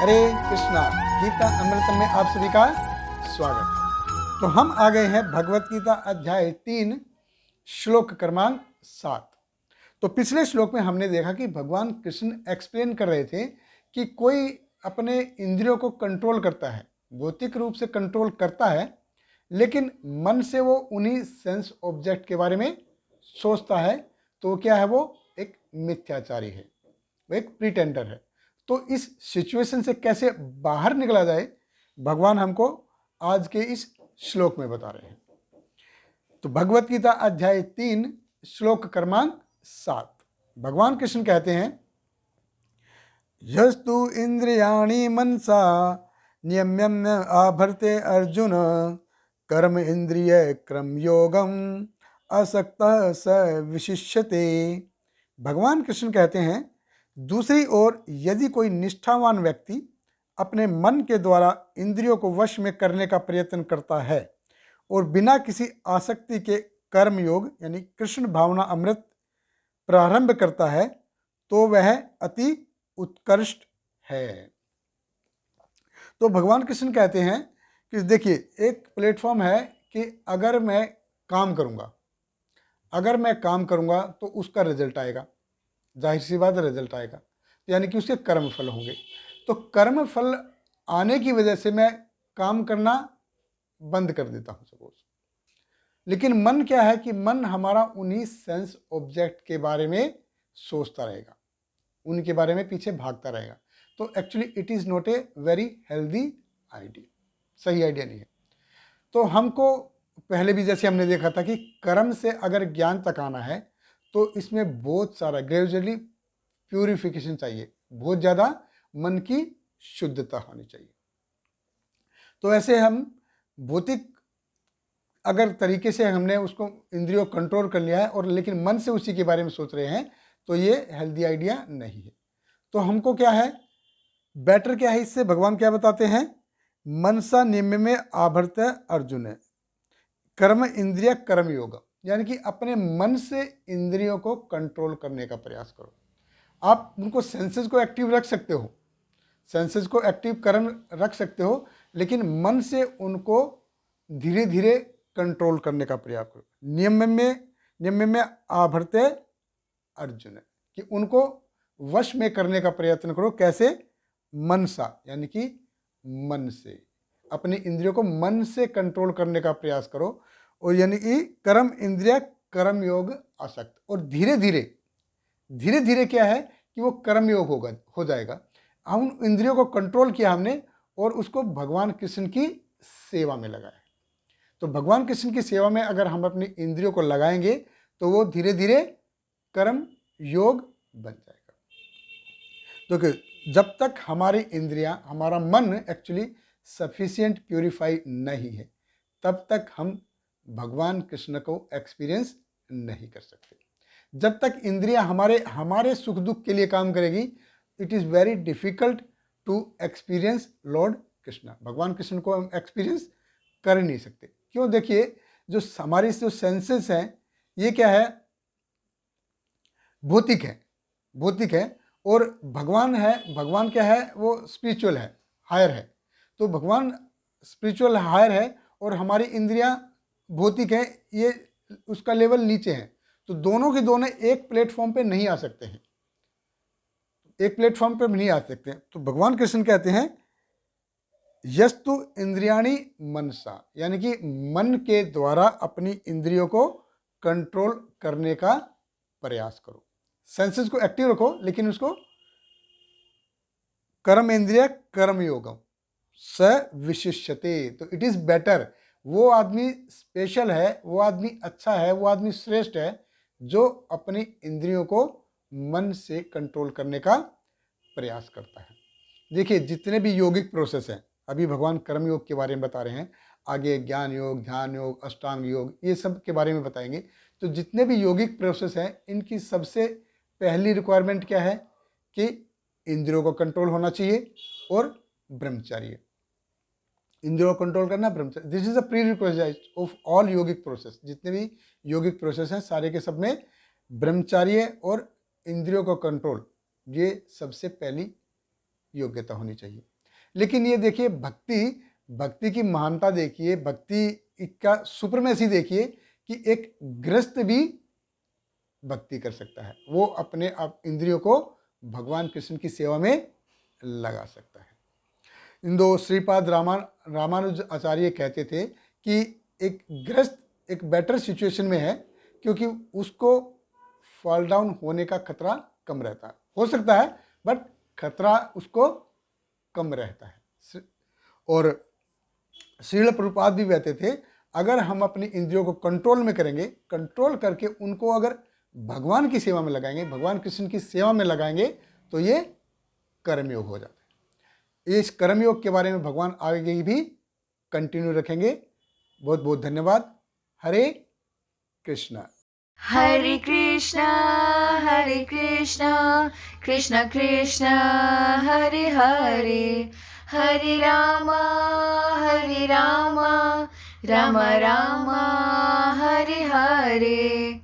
हरे कृष्णा। गीता अमृतम में आप सभी का स्वागत है। तो हम आ गए हैं भगवत गीता अध्याय 3 श्लोक क्रमांक 7। तो पिछले श्लोक में हमने देखा कि भगवान कृष्ण एक्सप्लेन कर रहे थे कि कोई अपने इंद्रियों को कंट्रोल करता है, भौतिक रूप से कंट्रोल करता है, लेकिन मन से वो उन्हीं सेंस ऑब्जेक्ट के बारे में सोचता है। तो क्या है, वो एक मिथ्याचारी है, वो एक प्रिटेंडर है। तो इस सिचुएशन से कैसे बाहर निकला जाए, भगवान हमको आज के इस श्लोक में बता रहे हैं। तो भगवत गीता अध्याय 3 श्लोक क्रमांक 7, भगवान कृष्ण कहते हैं, यस्तु इंद्रियाणि मनसा नियम्य आभरते अर्जुन कर्म इंद्रिय क्रम योगम असक्त स विशिष्यते। भगवान कृष्ण कहते हैं, दूसरी ओर यदि कोई निष्ठावान व्यक्ति अपने मन के द्वारा इंद्रियों को वश में करने का प्रयत्न करता है और बिना किसी आसक्ति के कर्म योग यानी कृष्ण भावना अमृत प्रारंभ करता है तो वह अति उत्कृष्ट है। तो भगवान कृष्ण कहते हैं कि देखिए, एक प्लेटफॉर्म है कि अगर मैं काम करूंगा तो उसका रिजल्ट आएगा, जाहिर सी बात रिजल्ट आएगा, यानी कि उसके कर्म फल होंगे। तो कर्म फल आने की वजह से मैं काम करना बंद कर देता हूं सपोज। लेकिन मन क्या है कि मन हमारा उन्हीं सेंस ऑब्जेक्ट के बारे में सोचता रहेगा, उनके बारे में पीछे भागता रहेगा। तो actually it is not a very healthy idea, सही आइडिया नहीं है। तो हमको पहले भी जैसे हमने देखा था कि कर्म से अगर ज्ञान तक आना है तो इसमें बहुत सारा ग्रेजुअली प्यूरिफिकेशन चाहिए, बहुत ज़्यादा मन की शुद्धता होनी चाहिए। तो ऐसे हम भौतिक अगर तरीके से हमने उसको इंद्रियों कंट्रोल कर लिया है और लेकिन मन से उसी के बारे में सोच रहे हैं तो ये हेल्दी आइडिया नहीं है। तो हमको क्या है, बेटर क्या है, इससे भगवान क्या बताते हैं, मनसा निम्न में आभरत अर्जुन है कर्म इंद्रिय कर्म योग, यानी कि अपने मन से इंद्रियों को कंट्रोल करने का प्रयास करो। आप उनको सेंसेस को एक्टिव रख सकते हो, सेंसेस को एक्टिव कर्म रख सकते हो, लेकिन मन से उनको धीरे धीरे कंट्रोल करने का प्रयास करो। नियम में आभरते अर्जुन, कि उनको वश में करने का प्रयत्न करो। कैसे? मनसा, यानी कि मन से अपनी इंद्रियों को मन से कंट्रोल करने का प्रयास करो। और यानी कि कर्म इंद्रिय कर्म योग आसक्त, और धीरे धीरे क्या है कि वो कर्म योग हो जाएगा। हम इंद्रियों को कंट्रोल किया हमने और उसको भगवान कृष्ण की सेवा में लगाया। तो भगवान कृष्ण की सेवा में अगर हम अपनी इंद्रियों को लगाएंगे तो वो धीरे धीरे कर्म योग बन जाएगा। तो जब तक हमारी इंद्रियां, हमारा मन एक्चुअली सफिशिएंट प्यूरिफाई नहीं है, तब तक हम भगवान कृष्ण को एक्सपीरियंस नहीं कर सकते। जब तक इंद्रियां हमारे सुख दुख के लिए काम करेगी, it is very difficult to experience lord Krishna. भगवान कृष्ण को हम एक्सपीरियंस कर नहीं सकते। क्यों? देखिए, जो हमारी जो सेंसेस हैं ये क्या है, भौतिक है, और भगवान क्या है, वो स्पिरिचुअल है, हायर है। तो भगवान स्पिरिचुअल हायर है और हमारी इंद्रियां भौतिक है, ये उसका लेवल नीचे है। तो दोनों के दोनों एक प्लेटफॉर्म पे नहीं आ सकते हैं, एक प्लेटफॉर्म पे नहीं आ सकते। तो भगवान कृष्ण कहते हैं, यस्तु इंद्रियाणी मनसा, यानी कि मन के द्वारा अपनी इंद्रियों को कंट्रोल करने का प्रयास करो। सेंसेस को एक्टिव रखो, लेकिन उसको कर्म इंद्रिय कर्म योगम स विशिष्यते। तो इट इज बेटर, वो आदमी स्पेशल है, वो आदमी अच्छा है, वो आदमी श्रेष्ठ है जो अपनी इंद्रियों को मन से कंट्रोल करने का प्रयास करता है। देखिए, जितने भी योगिक प्रोसेस हैं, अभी भगवान कर्म योग के बारे में बता रहे हैं, आगे ज्ञान योग, ध्यान योग, अष्टांग योग, ये सब के बारे में बताएंगे। तो जितने भी योगिक प्रोसेस हैं, इनकी सबसे पहली रिक्वायरमेंट क्या है कि इंद्रियों को कंट्रोल होना चाहिए और ब्रह्मचर्य, इंद्रियों को कंट्रोल करना, ब्रह्मचर्य। This is a pre requisite of all yogic process. जितने भी योगिक प्रोसेस हैं सारे के सब में ब्रह्मचर्य और इंद्रियों को कंट्रोल, ये सबसे पहली योग्यता होनी चाहिए। लेकिन ये देखिए भक्ति, भक्ति की महानता देखिए, भक्ति का सुप्रमेसी देखिए कि एक गृहस्थ भी भक्ति कर सकता है, वो अपने आप इंद्रियों को भगवान कृष्ण की सेवा में लगा सकता है। इन दो श्रीपाद रामानुज आचार्य कहते थे कि एक गृहस्थ एक बेटर सिचुएशन में है, क्योंकि उसको फॉल डाउन होने का खतरा कम रहता है। हो सकता है बट खतरा उसको कम रहता है। और श्रील प्रभुपाद भी कहते थे, अगर हम अपनी इंद्रियों को कंट्रोल में करेंगे, कंट्रोल करके उनको अगर भगवान की सेवा में लगाएंगे, भगवान कृष्ण की सेवा में लगाएंगे, तो ये कर्मयोग हो जाता है। इस कर्मयोग के बारे में भगवान आगे भी कंटिन्यू रखेंगे। बहुत बहुत धन्यवाद। हरे कृष्णा। हरे कृष्णा कृष्ण कृष्ण हरे हरे, हरे रामा राम राम हरे हरे।